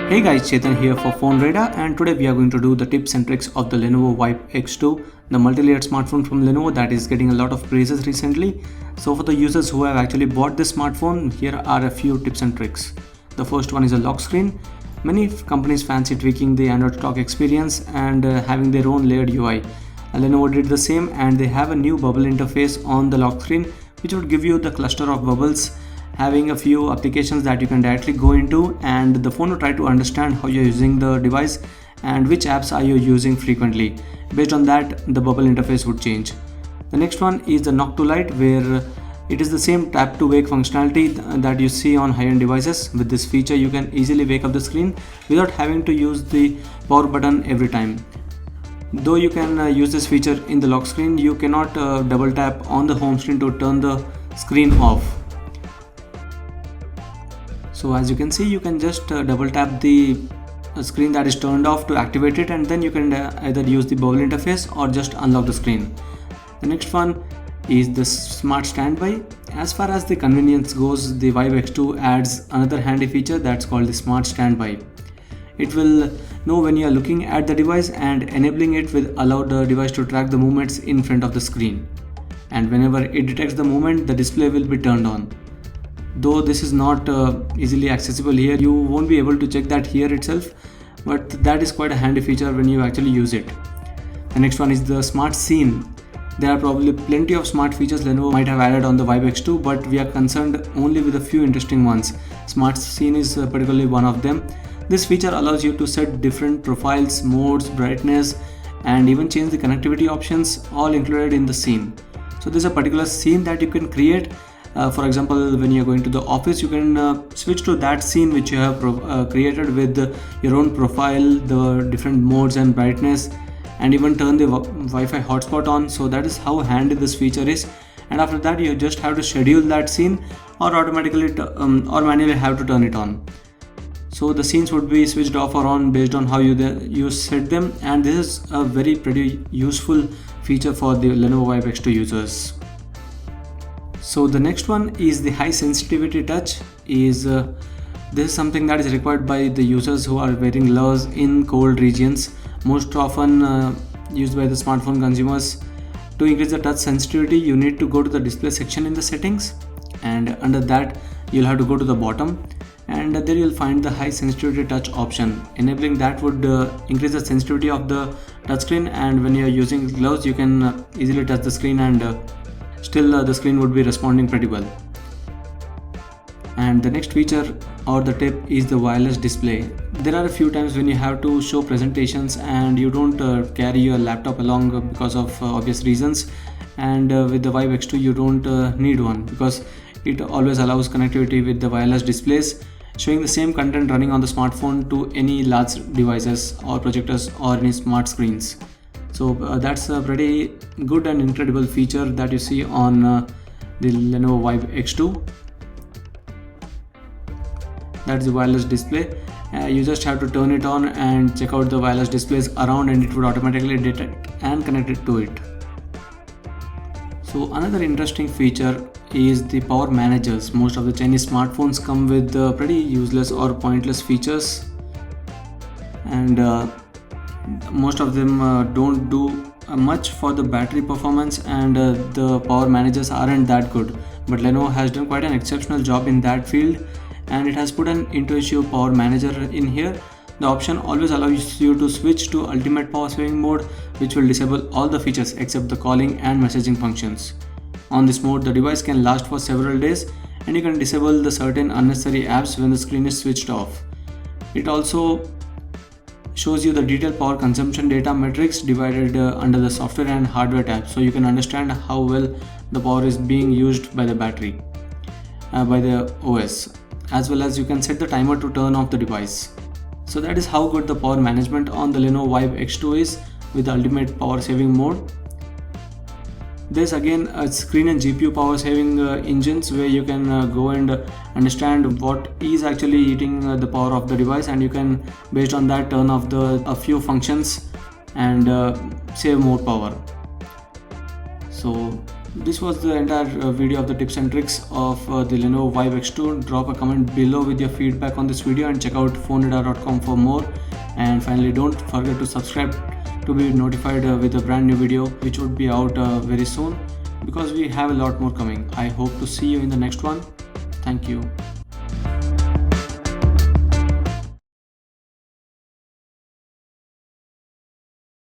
Hey guys, Chetan here for PhoneRadar, and today we are going to do the tips and tricks of the Lenovo Vibe X2, the multi-layered smartphone from Lenovo that is getting a lot of praises recently. So for the users who have actually bought this smartphone, here are a few tips and tricks. The first one is a lock screen. Many companies fancy tweaking the Android stock experience and having their own layered UI. Lenovo did the same, and they have a new bubble interface on the lock screen which would give you the cluster of bubbles, having a few applications that you can directly go into, and the phone will try to understand how you're using the device and which apps are you using frequently. Based on that, the bubble interface would change. The next one is the knock to light, where it is the same tap to wake functionality that you see on high-end devices. With this feature, you can easily wake up the screen without having to use the power button every time. Though you can use this feature in the lock screen, you cannot double tap on the home screen to turn the screen off. So as you can see, you can just double tap the screen that is turned off to activate it, and then you can either use the bubble interface or just unlock the screen. The next one is the smart standby. As far as the convenience goes, the Vibe X2 adds another handy feature that's called the smart standby. It will know when you are looking at the device, and enabling it will allow the device to track the movements in front of the screen. And whenever it detects the movement, the display will be turned on. Though this is not easily accessible here, you won't be able to check that here itself, but that is quite a handy feature when you actually use it. The next one is the smart scene. There are probably plenty of smart features Lenovo might have added on the Vibe X2, but we are concerned only with a few interesting ones. Smart scene is particularly one of them. This feature allows you to set different profiles, modes, brightness, and even change the connectivity options, all included in the scene. So there's a particular scene that you can create. For example, when you're going to the office, you can switch to that scene which you have created with your own profile, the different modes and brightness, and even turn the Wi-Fi hotspot on. So that is how handy this feature is. And after that, you just have to schedule that scene or automatically or manually have to turn it on. So the scenes would be switched off or on based on how you set them, and this is a pretty useful feature for the Lenovo Vibe X2 users. So the next one is the high sensitivity touch. This is something that is required by the users who are wearing gloves in cold regions, most often used by the smartphone consumers. To increase the touch sensitivity, you need to go to the display section in the settings, and under that you'll have to go to the bottom, and there you'll find the high sensitivity touch option. Enabling that would increase the sensitivity of the touchscreen, and when you're using gloves, you can easily touch the screen and still the screen would be responding pretty well. And the next feature or the tip is the wireless display. There are a few times when you have to show presentations and you don't carry your laptop along because of obvious reasons, and with the Vibe X2 you don't need one, because it always allows connectivity with the wireless displays, showing the same content running on the smartphone to any large devices or projectors or any smart screens. So that's a pretty good and incredible feature that you see on the Lenovo Vibe X2. That's the wireless display. You just have to turn it on and check out the wireless displays around, and it would automatically detect and connect it to it. So another interesting feature is the power managers. Most of the Chinese smartphones come with pretty useless or pointless features, and most of them don't do much for the battery performance, and the power managers aren't that good. But Lenovo has done quite an exceptional job in that field, and it has put an intuitive power manager in here. The option always allows you to switch to ultimate power saving mode, which will disable all the features except the calling and messaging functions. On this mode, the device can last for several days, and you can disable the certain unnecessary apps when the screen is switched off. It also shows you the detailed power consumption data metrics divided under the software and hardware tab, so you can understand how well the power is being used by the battery, by the OS, as well as you can set the timer to turn off the device. So that is how good the power management on the Lenovo Vibe X2 is with the ultimate power saving mode. There's again a screen and GPU power saving engines where you can go and understand what is actually eating the power of the device, and you can, based on that, turn off a few functions and save more power. So This was the entire video of the tips and tricks of the Lenovo Vibe X2. Drop a comment below with your feedback on this video and check out PhoneRadar.com for more. And finally, don't forget to subscribe to be notified with a brand new video which would be out very soon, because we have a lot more coming. I hope to see you in the next one. Thank you.